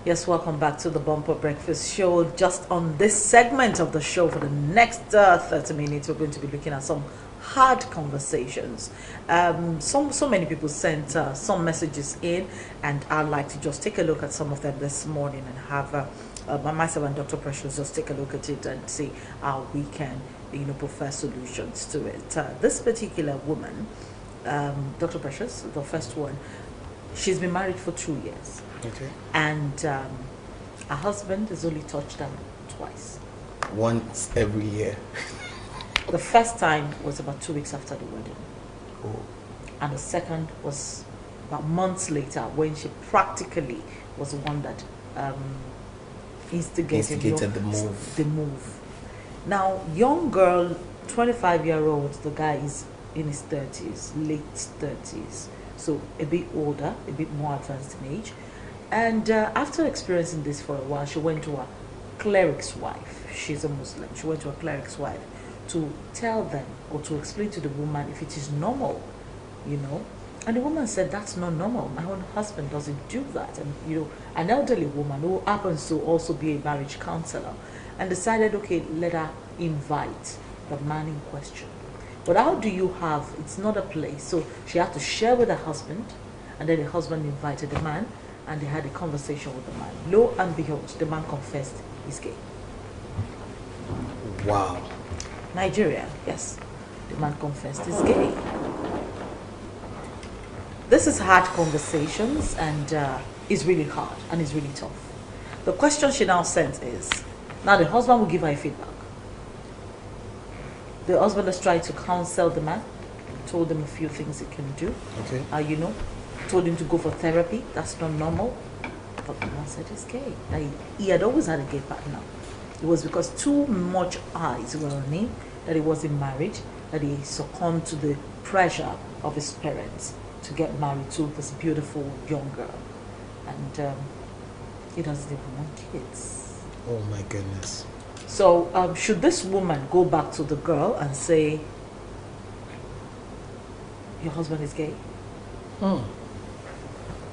Yes, welcome back to the Bumper Breakfast Show. Just on this segment of the show for the next 30 minutes, we're going to be looking at some hard conversations. So many people sent some messages in, and I'd like to just take a look at some of them this morning and have myself and Dr. Precious just take a look at it and see how we can, prefer solutions to it. This particular woman, Dr. Precious, the first one, she's been married for 2 years. Okay. And her husband has only touched her twice. Once every year. The first time was about 2 weeks after the wedding. Oh. And the second was about months later, when she practically was the one that instigated the move. The move. Now, young girl, 25-year-old, the guy is in his 30s, late 30s. So a bit older, a bit more advanced in age. And after experiencing this for a while, she went to a cleric's wife. She's a Muslim. She went to a cleric's wife to tell them or to explain to the woman if it is normal, And the woman said, that's not normal. My own husband doesn't do that. And, an elderly woman who happens to also be a marriage counselor, and decided, okay, let her invite the man in question. But how do you have, it's not a place. So she had to share with her husband, and then the husband invited the man, and they had a conversation with the man. Lo and behold, the man confessed he's gay. Wow. Nigeria, yes. The man confessed he's gay. This is hard conversations, and it's really hard, and it's really tough. The question she now sent is, now the husband will give her a feedback. The husband has tried to counsel the man, told him a few things he can do. Okay. Told him to go for therapy. That's not normal. But the man said he's gay. That he had always had a gay partner. It was because too much eyes were on him that he wasn't married, that he succumbed to the pressure of his parents to get married to this beautiful young girl. And he doesn't even want kids. Oh my goodness. So should this woman go back to the girl and say, your husband is gay?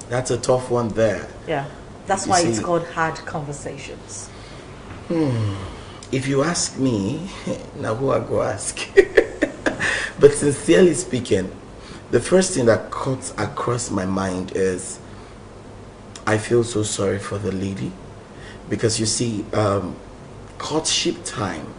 That's a tough one there. Yeah. That's why it's called hard conversations. If you ask me, now who I go ask? But sincerely speaking, the first thing that cuts across my mind is I feel so sorry for the lady, because you see, courtship time,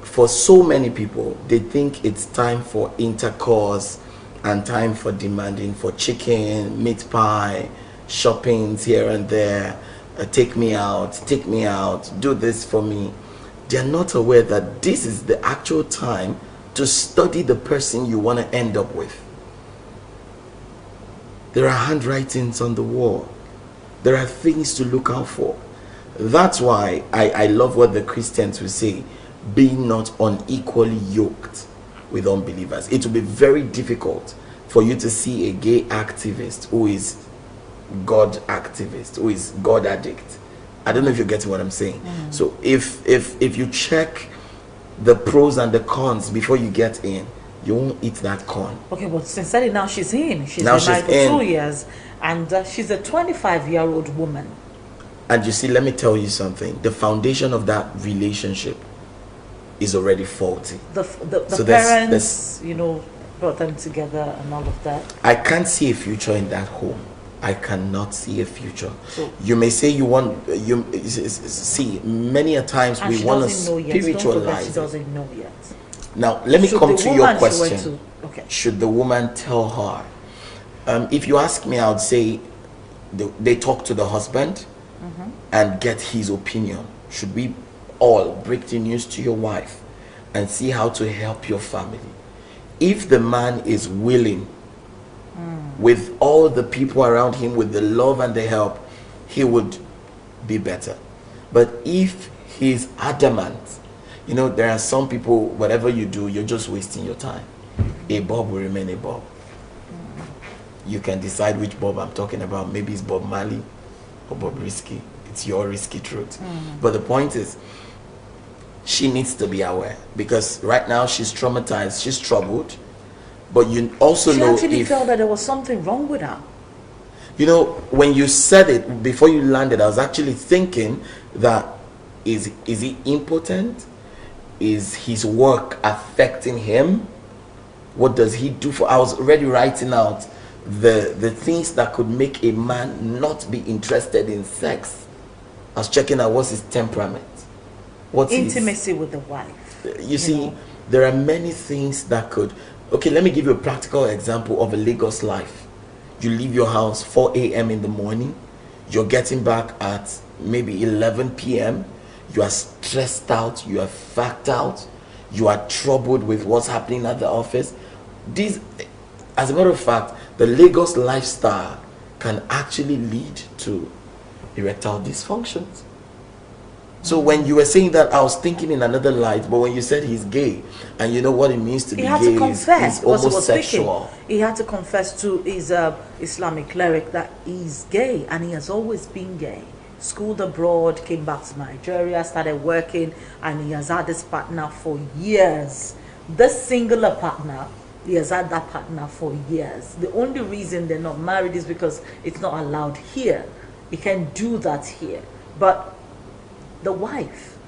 for so many people, they think it's time for intercourse and time for demanding for chicken, meat pie, shoppings here and there, take me out, do this for me. They're not aware that this is the actual time to study the person you want to end up with. There are handwritings on the wall. There are things to look out for. That's why I love what the Christians will say, be not unequally yoked with unbelievers. It will be very difficult for you to see a gay activist who is God activist, who is God addict. I don't know if you get what I'm saying. So if you check the pros and the cons before you get in, you won't eat that corn. Okay, but sincerely now she's in. She's been married for 2 years, and she's a 25-year-old woman. And you see, let me tell you something. The foundation of that relationship is already faulty. The parents, brought them together and all of that. I can't see a future in that home. I cannot see a future. So, you may say you want, see, many a times we want to spiritualize. She doesn't know yet. Now, let me come to your question. Should the woman tell her? If you ask me, I would say they talk to the husband and get his opinion. Should we all break the news to your wife and see how to help your family? If the man is willing, with all the people around him, with the love and the help, he would be better. But if he's adamant, there are some people, whatever you do, you're just wasting your time. A Bob will remain a Bob. You can decide which Bob I'm talking about. Maybe it's Bob Marley or Bob Risky. It's your risky truth. But the point is, she needs to be aware, because right now she's traumatized, she's troubled. But you also know she actually felt that there was something wrong with her. You know, when you said it, before you landed, I was actually thinking that is he impotent? Is his work affecting him? What does he do for? I was already writing out the things that could make a man not be interested in sex. I was checking out what's his temperament. What's intimacy with the wife. You see, there are many things that could. Okay, let me give you a practical example of a Lagos life. You leave your house 4 a.m. in the morning. You're getting back at maybe 11 p.m. You are stressed out. You are fagged out. You are troubled with what's happening at the office. These, as a matter of fact, the Lagos lifestyle can actually lead to erectile dysfunctions. So when you were saying that, I was thinking in another light, but when you said he's gay, and you know what it means to be gay, is homosexual. He had to confess to his Islamic cleric that he's gay, and he has always been gay. Schooled abroad, came back to Nigeria, started working, and he has had this partner for years. This singular partner, he has had that partner for years. The only reason they're not married is because it's not allowed here. He can do that here. But the wife.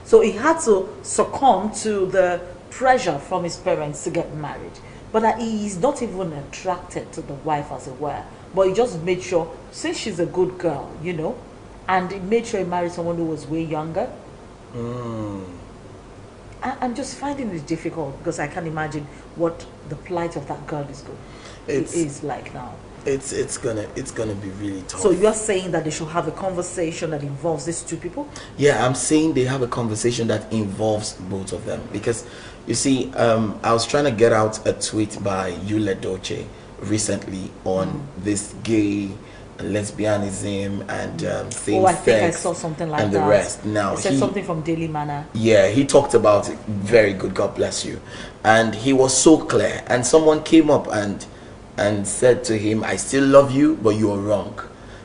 So he had to succumb to the pressure from his parents to get married. But he's not even attracted to the wife, as it were. But he just made sure, since she's a good girl, you know, and he made sure he married someone who was way younger. I'm just finding it difficult because I can't imagine what the plight of that girl is like now. It's gonna be really tough. So you're saying that they should have a conversation that involves these two people? Yeah, I'm saying they have a conversation that involves both of them, because you see, I was trying to get out a tweet by Yule Doce recently on this gay lesbianism and same I think sex I saw something like and that. the rest. Now he said something from Daily Manor. Yeah, he talked about it. Very good, God bless you. And he was so clear. And someone came up and said to him, I still love you, but you're wrong.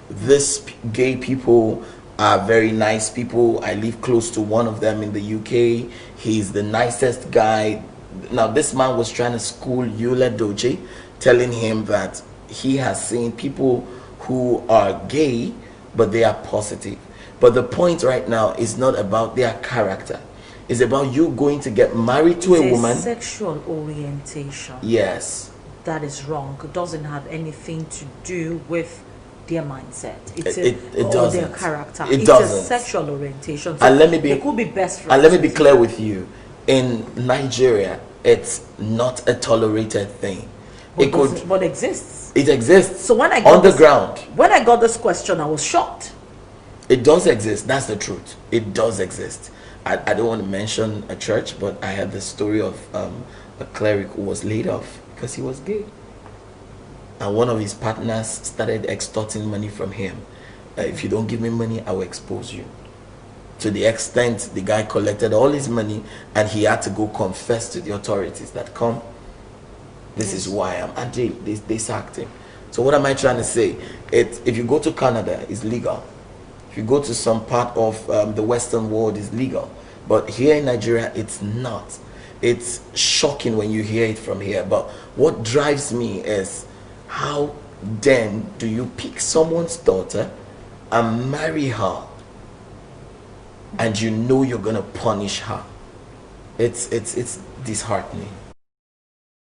These gay people are very nice people. I live close to one of them in the UK. He's the nicest guy. Now, this man was trying to school Yule Doce, telling him that he has seen people who are gay, but they are positive. But the point right now is not about their character. It's about you going to get married to a woman. Sexual orientation. Yes. That is wrong. It doesn't have anything to do with their mindset. It doesn't. Their character. It doesn't. A sexual orientation. So and let me be, they could be best friends. And let me be clear with you. In Nigeria, it's not a tolerated thing. But exists. It exists. So when I got when I got this question, I was shocked. It does exist. That's the truth. It does exist. I don't want to mention a church, but I had the story of a cleric who was laid off because he was gay, and one of his partners started extorting money from him. If you don't give me money, I will expose you. To the extent the guy collected all his money, and he had to go confess to the authorities that come. This is who I am, and they sacked him. So what am I trying to say? If you go to Canada, it's legal. If you go to some part of the Western world, it's legal. But here in Nigeria, it's not. It's shocking when you hear it from here. But what drives me is, how then do you pick someone's daughter and marry her, and you know you're gonna punish her? It's disheartening.